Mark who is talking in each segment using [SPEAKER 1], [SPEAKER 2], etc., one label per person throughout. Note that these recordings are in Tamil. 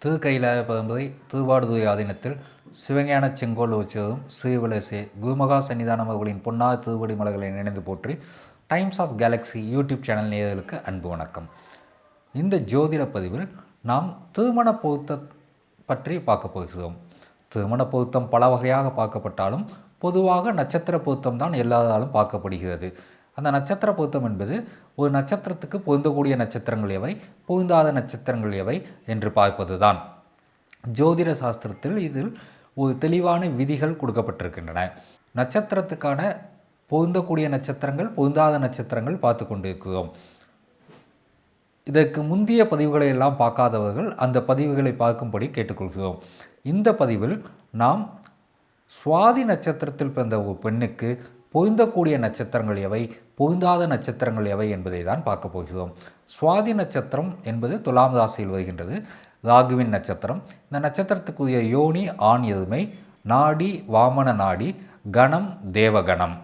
[SPEAKER 1] திருக்கையிலாய பதம்பதி திருவாடுதுறை ஆதீனத்தில் சிவஞான செங்கோல் வச்சதும் ஸ்ரீவிலசே குருமகா சன்னிதானம் அவர்களின் பொன்னார் திருவடி மலைகளை நினைந்து போற்றி Times of Galaxy YouTube channel நேயர்களுக்கு அன்பு வணக்கம். இந்த ஜோதிட பதிவில் நாம் திருமண பொருத்தம் பற்றி பார்க்க போகிறோம். திருமண பொருத்தம் பல வகையாக பார்க்கப்பட்டாலும் பொதுவாக நட்சத்திர பொருத்தம் தான் எல்லாராலும் பார்க்கப்படுகிறது. அந்த நட்சத்திர பொருத்தம் என்பது ஒரு நட்சத்திரத்துக்கு பொருந்தக்கூடிய நட்சத்திரங்கள் எவை, பொருந்தாத நட்சத்திரங்கள் எவை என்று பார்ப்பது தான். ஜோதிட சாஸ்திரத்தில் இதில் ஒரு தெளிவான விதிகள் கொடுக்கப்பட்டிருக்கின்றன. நட்சத்திரத்துக்கான பொருந்தக்கூடிய நட்சத்திரங்கள், பொருந்தாத நட்சத்திரங்கள் பார்த்து கொண்டிருக்கிறோம். இதற்கு முந்தைய பதிவுகளை எல்லாம் பார்க்காதவர்கள் அந்த பதிவுகளை பார்க்கும்படி கேட்டுக்கொள்கிறோம். இந்த பதிவில் நாம் சுவாதி நட்சத்திரத்தில் பிறந்த ஒரு பெண்ணுக்கு பொருந்தக்கூடிய நட்சத்திரங்கள் எவை, பொருந்தாத நட்சத்திரங்கள் எவை என்பதை தான் பார்க்க போகிறோம். சுவாதி நட்சத்திரம் என்பது துலாம் ராசியில் வருகின்றது. ராகுவின் நட்சத்திரம். இந்த நட்சத்திரத்துக்குரிய யோனி ஆண் எருமை, நாடி வாமன நாடி, கணம் தேவகணம்.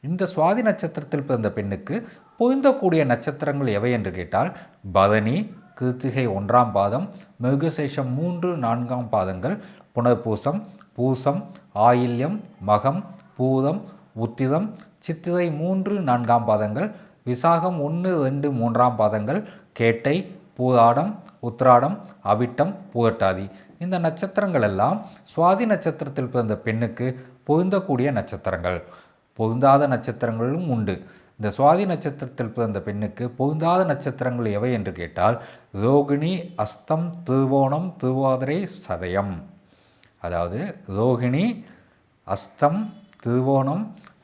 [SPEAKER 1] இந்த சுவாதி நட்சத்திரத்தில் பிறந்த பெண்ணுக்கு பொருந்தக்கூடிய நட்சத்திரங்கள் எவை என்று கேட்டால் பரணி, கிருத்திகை 1ஆம் பாதம், மிருகசேஷம் 3, 4ஆம் பாதங்கள், புனர்பூசம், பூசம், ஆயில்யம், மகம், பூரம், உத்திரம், சித்திரை 3, 4ஆம் பாதங்கள், விசாகம் 1, 2, 3ஆம் பாதங்கள், கேட்டை, பூராடம், உத்திராடம், அவிட்டம், பூரட்டாதி. இந்த நட்சத்திரங்கள் எல்லாம் சுவாதி நட்சத்திரத்தில் பிறந்த பெண்ணுக்கு பொருந்தக்கூடிய நட்சத்திரங்கள். பொருந்தாத நட்சத்திரங்களும் உண்டு. இந்த சுவாதி நட்சத்திரத்தில் பிறந்த பெண்ணுக்கு பொருந்தாத நட்சத்திரங்கள் எவை என்று கேட்டால் ரோகிணி, அஸ்தம், திருவோணம், திருவாதிரை, சதயம். அதாவது ரோகிணி, அஸ்தம், திருவோணம்,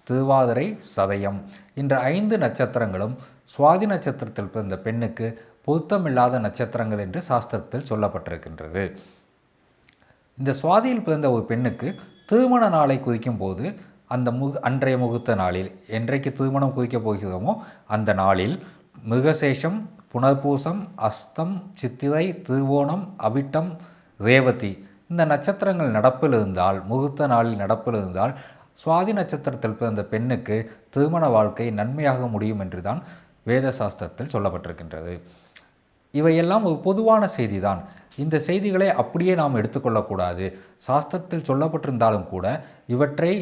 [SPEAKER 1] திருவாதிரை, சதயம் என்ற 5 நட்சத்திரங்களும் சுவாதி நட்சத்திரத்தில் பிறந்த பெண்ணுக்கு பொருத்தமில்லாத நட்சத்திரங்கள் என்று சாஸ்திரத்தில் சொல்லப்பட்டிருக்கின்றது. இந்த சுவாதியில் பிறந்த ஒரு பெண்ணுக்கு திருமண நாளை குறிக்கும் போது அன்றைய முகூர்த்த நாளில் என்றைக்கு திருமணம் குறிக்கப் போகிறோமோ அந்த நாளில் மிருகசேஷம், புனர்பூசம், அஸ்தம், சித்திரை, திருவோணம், அவிட்டம், ரேவதி இந்த நட்சத்திரங்கள் நடப்பில் இருந்தால், முகூர்த்த நாளில் நடப்பில் இருந்தால் சுவாதி நட்சத்திரத்தில் பிறந்த பெண்ணுக்கு திருமண வாழ்க்கை நன்மையாக முடியும் என்று தான் வேத சாஸ்திரத்தில் சொல்லப்பட்டிருக்கின்றது. இவையெல்லாம் ஒரு பொதுவான செய்தி தான். இந்த செய்திகளை அப்படியே நாம் எடுத்துக்கொள்ளக்கூடாது. சாஸ்திரத்தில் சொல்லப்பட்டிருந்தாலும் கூட இவற்றை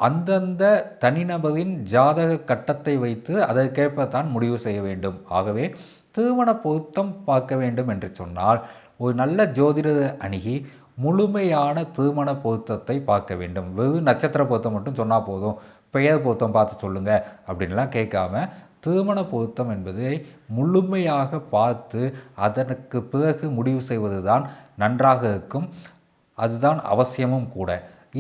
[SPEAKER 1] அந்தந்த தனிநபரின் ஜாதக கட்டத்தை வைத்து அதற்கேற்ப தான் முடிவு செய்ய வேண்டும். ஆகவே திருமண பொருத்தம் பார்க்க வேண்டும் என்று சொன்னால் ஒரு நல்ல ஜோதிட அணுகி முழுமையான திருமண பொருத்தத்தை பார்க்க வேண்டும். வெறும் நட்சத்திர பொருத்தம் மட்டும் சொன்னால் போதும், பெயர் பொருத்தம் பார்த்து சொல்லுங்கள் அப்படின்லாம் கேட்காம திருமண பொருத்தம் என்பதை முழுமையாக பார்த்து அதற்கு பிறகு முடிவு செய்வது தான் நன்றாக இருக்கும். அதுதான் அவசியமும் கூட.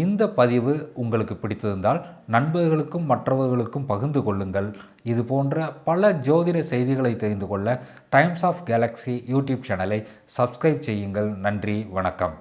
[SPEAKER 1] இந்த பதிவு உங்களுக்கு பிடித்திருந்தால் நண்பர்களுக்கும் மற்றவர்களுக்கும் பகிர்ந்து கொள்ளுங்கள். இது போன்ற பல ஜோதிட செய்திகளை தெரிந்து கொள்ள டைம்ஸ் ஆஃப் கேலக்ஸி யூடியூப் சேனலை சப்ஸ்கிரைப் செய்யுங்கள். நன்றி, வணக்கம்.